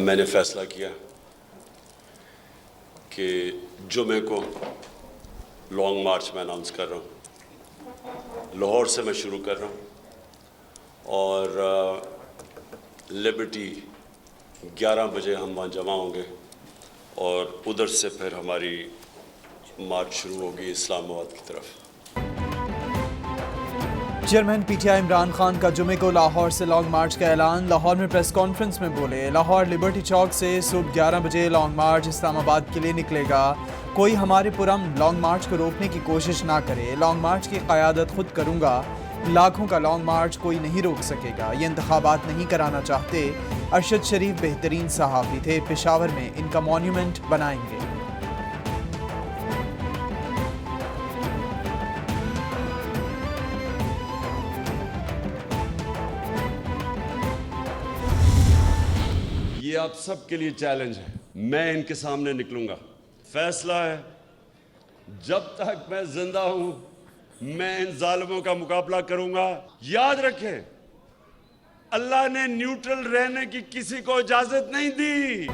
میں نے فیصلہ کیا کہ جمعے کو لانگ مارچ میں اناؤنس کر رہا ہوں. لاہور سے میں شروع کر رہا ہوں اور لبرٹی 11 بجے ہم وہاں جمع ہوں گے اور ادھر سے پھر ہماری مارچ شروع ہوگی اسلام آباد کی طرف. Chairman P T I Imran Khan کا جمعے کو لاہور سے لانگ مارچ کا اعلان. لاہور میں پریس کانفرنس میں بولے, لاہور لبرٹی چوک سے صبح 11 بجے لانگ مارچ اسلام آباد کے لیے نکلے گا. کوئی ہمارے پرامن لانگ مارچ کو روکنے کی کوشش نہ کرے. لانگ مارچ کی قیادت خود کروں گا. لاکھوں کا لانگ مارچ کوئی نہیں روک سکے گا. یہ انتخابات نہیں کرانا چاہتے. ارشد شریف بہترین صحافی تھے. پشاور میں ان کا مونیومنٹ بنائیں گے. یہ آپ سب کے لیے چیلنج ہے. میں ان کے سامنے نکلوں گا. فیصلہ ہے جب تک میں زندہ ہوں میں ان ظالموں کا مقابلہ کروں گا. یاد رکھیں اللہ نے نیوٹرل رہنے کی کسی کو اجازت نہیں دی.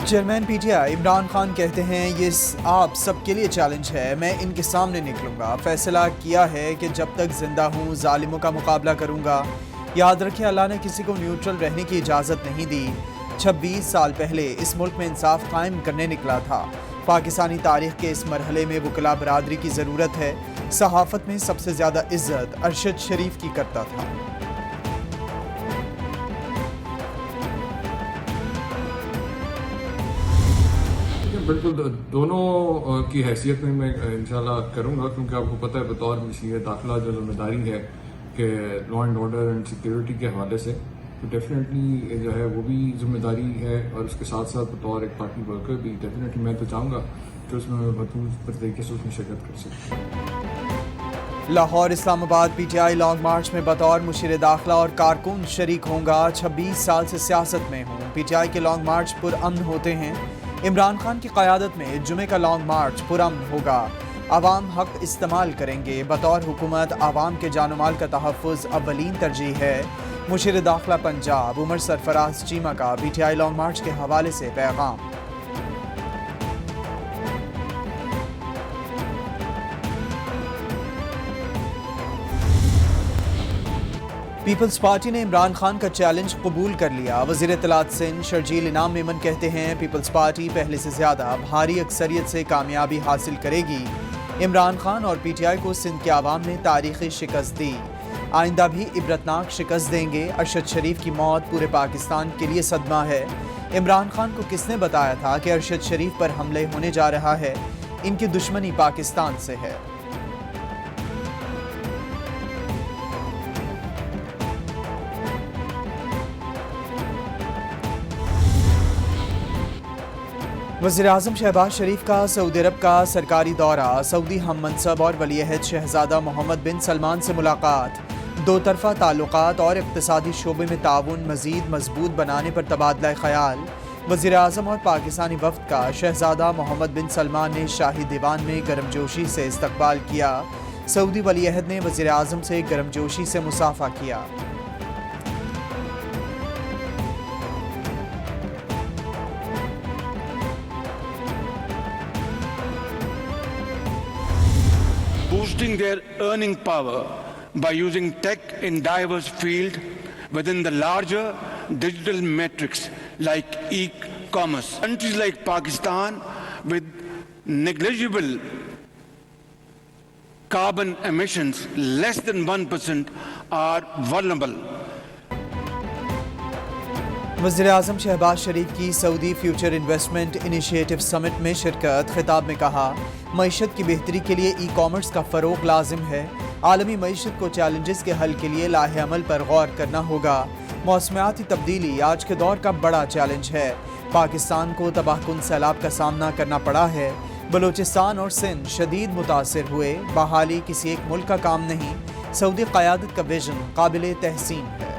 Chairman P T I Imran Khan کہتے ہیں یہ آپ سب کے لیے چیلنج ہے. میں ان کے سامنے نکلوں گا. فیصلہ کیا ہے کہ جب تک زندہ ہوں ظالموں کا مقابلہ کروں گا. یاد رکھیں اللہ نے کسی کو نیوٹرل رہنے کی اجازت نہیں دی. 26 سال پہلے اس ملک میں انصاف قائم کرنے نکلا تھا. پاکستانی تاریخ کے اس مرحلے میں وکلاء برادری کی ضرورت ہے. صحافت میں سب سے زیادہ عزت ارشد شریف کی کرتا تھا. بالکل دونوں کی حیثیت میں انشاءاللہ کروں گا, کیونکہ آپ کو پتہ ہے بطور وزیر داخلہ جو ذمہ داری ہے کہ law and order and security کے حوالے سے, تو ڈیفینیٹلی جو ہے وہ بھی ذمہ داری ہے, اور اس کے ساتھ ساتھ بطور ایک پارٹی ورکر بھی ڈیفینیٹلی میں تو چاہوں گا کہ اس میں بھرپور طریقے سے اس میں شرکت کر سکوں. لاہور اسلام آباد پی ٹی آئی لانگ مارچ میں بطور مشیر داخلہ اور کارکن شریک ہوں گا. 26 سال سے سیاست میں ہوں. پی ٹی آئی کے لانگ مارچ پرامن ہوتے ہیں. عمران خان کی قیادت میں جمعے کا لانگ مارچ پرامن ہوگا. عوام حق استعمال کریں گے. بطور حکومت عوام کے جان و مال کا تحفظ اولین ترجیح ہے. مشیر داخلہ پنجاب عمر سرفراز چیمہ کا پی ٹی آئی لانگ مارچ کے حوالے سے پیغام. پیپلز پارٹی نے عمران خان کا چیلنج قبول کر لیا. وزیر اطلاعات سندھ شرجیل انعام میمن کہتے ہیں پیپلز پارٹی پہلے سے زیادہ بھاری اکثریت سے کامیابی حاصل کرے گی. عمران خان اور پی ٹی آئی کو سندھ کے عوام نے تاریخی شکست دی. آئندہ بھی عبرتناک شکست دیں گے. ارشد شریف کی موت پورے پاکستان کے لیے صدمہ ہے. عمران خان کو کس نے بتایا تھا کہ ارشد شریف پر حملے ہونے جا رہا ہے؟ ان کی دشمنی پاکستان سے ہے. وزیراعظم شہباز شریف کا سعودی عرب کا سرکاری دورہ. سعودی ہم منصب اور ولی عہد شہزادہ محمد بن سلمان سے ملاقات. دو طرفہ تعلقات اور اقتصادی شعبے میں تعاون مزید مضبوط بنانے پر تبادلہ خیال. وزیراعظم اور پاکستانی وفد کا شہزادہ محمد بن سلمان نے شاہی دیوان میں گرمجوشی سے استقبال کیا. سعودی ولی عہد نے وزیراعظم سے گرمجوشی سے مصافحہ کیا. boosting their earning power by using tech in diverse fields within the larger digital matrix like e-commerce. Countries like Pakistan with negligible carbon emissions less than 1% are vulnerable. وزیراعظم شہباز شریف کی سعودی فیوچر انویسٹمنٹ انیشیٹو سمٹ میں شرکت. خطاب میں کہا معیشت کی بہتری کے لیے ای کامرس کا فروغ لازم ہے. عالمی معیشت کو چیلنجز کے حل کے لیے لاہ عمل پر غور کرنا ہوگا. موسمیاتی تبدیلی آج کے دور کا بڑا چیلنج ہے. پاکستان کو تباہ کن سیلاب کا سامنا کرنا پڑا ہے. بلوچستان اور سندھ شدید متاثر ہوئے. بحالی کسی ایک ملک کا کام نہیں. سعودی قیادت کا ویژن قابل تحسین ہے.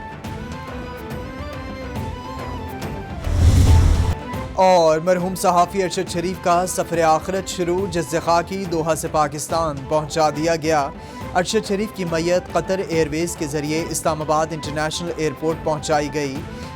اور مرحوم صحافی ارشد شریف کا سفر آخرت شروع. جز خاکی دوحہ سے پاکستان پہنچا دیا گیا. ارشد شریف کی میت قطر ایئر ویز کے ذریعے اسلام آباد انٹرنیشنل ایئرپورٹ پہنچائی گئی.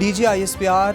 DGISPR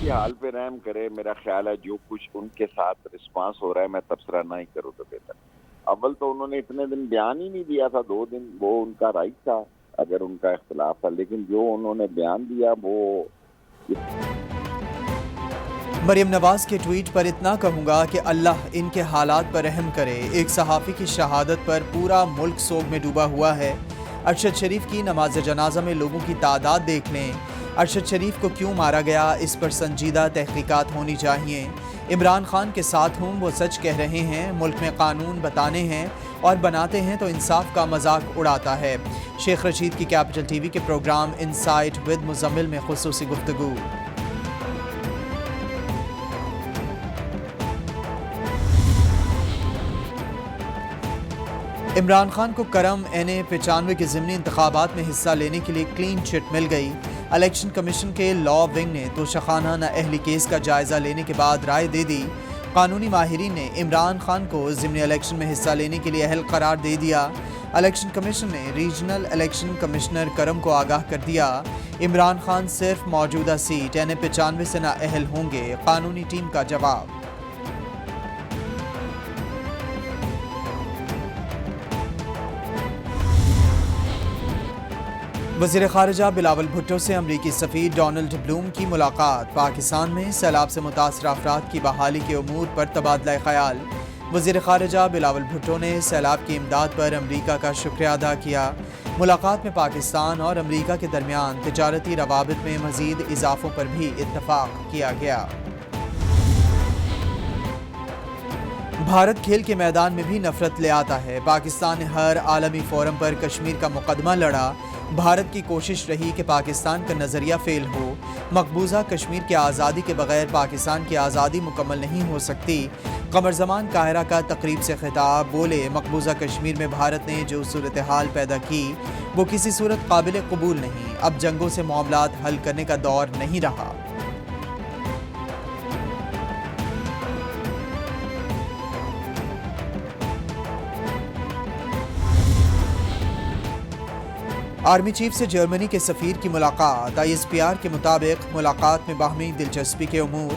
کی حال پہ رحم کرے. میرا خیال ہے جو کچھ ان کے ساتھ رسپانس ہو رہا ہے میں تبصرہ نہ ہی کروں تو بہتر. اول تو انہوں نے اتنے دن بیان ہی نہیں دیا تھا, 2 دن وہ ان کا رائٹ تھا اگر ان کا اختلاف تھا, لیکن جو انہوں نے بیان دیا وہ. مریم نواز کے ٹویٹ پر اتنا کہوں گا کہ اللہ ان کے حالات پر رحم کرے. ایک صحافی کی شہادت پر پورا ملک سوگ میں ڈوبا ہوا ہے. ارشد شریف کی نماز جنازہ میں لوگوں کی تعداد دیکھ لیں. ارشد شریف کو کیوں مارا گیا اس پر سنجیدہ تحقیقات ہونی چاہیے. عمران خان کے ساتھ ہوں وہ سچ کہہ رہے ہیں, ملک میں قانون بتانے ہیں اور بناتے ہیں تو انصاف کا مذاق اڑاتا ہے. شیخ رشید کی کیپٹل ٹی وی کے پروگرام انسائٹ ود مزمل میں خصوصی گفتگو. عمران خان کو کرم NA-95 کے ضمنی انتخابات میں حصہ لینے کے لیے کلین چٹ مل گئی. الیکشن کمیشن کے لا ونگ نے توشخانہ نااہلی کیس کا جائزہ لینے کے بعد رائے دے دی. قانونی ماہرین نے عمران خان کو ضمنی الیکشن میں حصہ لینے کے لیے اہل قرار دے دیا. الیکشن کمیشن نے ریجنل الیکشن کمشنر کرم کو آگاہ کر دیا. عمران خان صرف موجودہ سیٹ NA-95 سے نااہل ہوں گے. قانونی ٹیم کا جواب. وزیر خارجہ بلاول بھٹو سے امریکی سفیر ڈونلڈ بلوم کی ملاقات. پاکستان میں سیلاب سے متاثرہ افراد کی بحالی کے امور پر تبادلہ خیال. وزیر خارجہ بلاول بھٹو نے سیلاب کی امداد پر امریکہ کا شکریہ ادا کیا. ملاقات میں پاکستان اور امریکہ کے درمیان تجارتی روابط میں مزید اضافوں پر بھی اتفاق کیا گیا. بھارت کھیل کے میدان میں بھی نفرت لے آتا ہے. پاکستان نے ہر عالمی فورم پر کشمیر کا مقدمہ لڑا. بھارت کی کوشش رہی کہ پاکستان کا نظریہ فیل ہو. مقبوضہ کشمیر کی آزادی کے بغیر پاکستان کی آزادی مکمل نہیں ہو سکتی. قمر زمان قاہرہ کا تقریب سے خطاب. بولے مقبوضہ کشمیر میں بھارت نے جو صورتحال پیدا کی وہ کسی صورت قابل قبول نہیں. اب جنگوں سے معاملات حل کرنے کا دور نہیں رہا. آرمی چیف سے جرمنی کے سفیر کی ملاقات. ISPR کے مطابق ملاقات میں باہمی دلچسپی کے امور,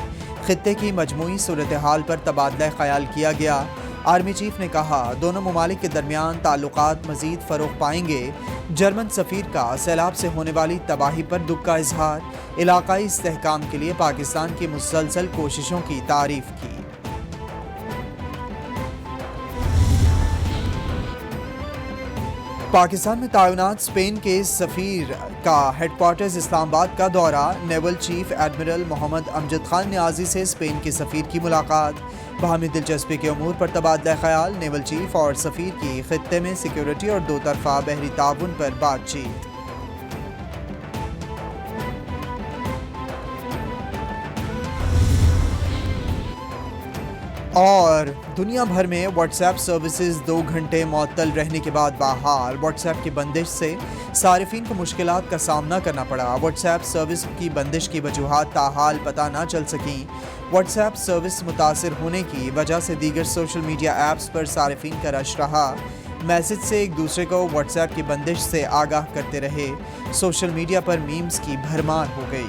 خطے کی مجموعی صورتحال پر تبادلہ خیال کیا گیا. آرمی چیف نے کہا دونوں ممالک کے درمیان تعلقات مزید فروغ پائیں گے. جرمن سفیر کا سیلاب سے ہونے والی تباہی پر دکھ کا اظہار. علاقائی استحکام کے لیے پاکستان کی مسلسل کوششوں کی تعریف کی. پاکستان میں تعینات اسپین کے سفیر کا ہیڈ کوارٹرز اسلام آباد کا دورہ. نیول چیف ایڈمرل محمد امجد خان نیازی سے اسپین کے سفیر کی ملاقات. باہمی دلچسپی کے امور پر تبادلہ خیال. نیول چیف اور سفیر کی خطے میں سیکیورٹی اور 2 طرفہ بحری تعاون پر بات چیت. اور دنیا بھر میں واٹس ایپ سروسز 2 گھنٹے معطل رہنے کے بعد بحال. واٹس ایپ کی بندش سے صارفین کو مشکلات کا سامنا کرنا پڑا. واٹس ایپ سروس کی بندش کی وجوہات تاحال پتہ نہ چل سکیں. واٹس ایپ سروس متاثر ہونے کی وجہ سے دیگر سوشل میڈیا ایپس پر صارفین کا رش رہا. میسج سے ایک دوسرے کو واٹس ایپ کی بندش سے آگاہ کرتے رہے. سوشل میڈیا پر میمز کی بھرمار ہو گئی.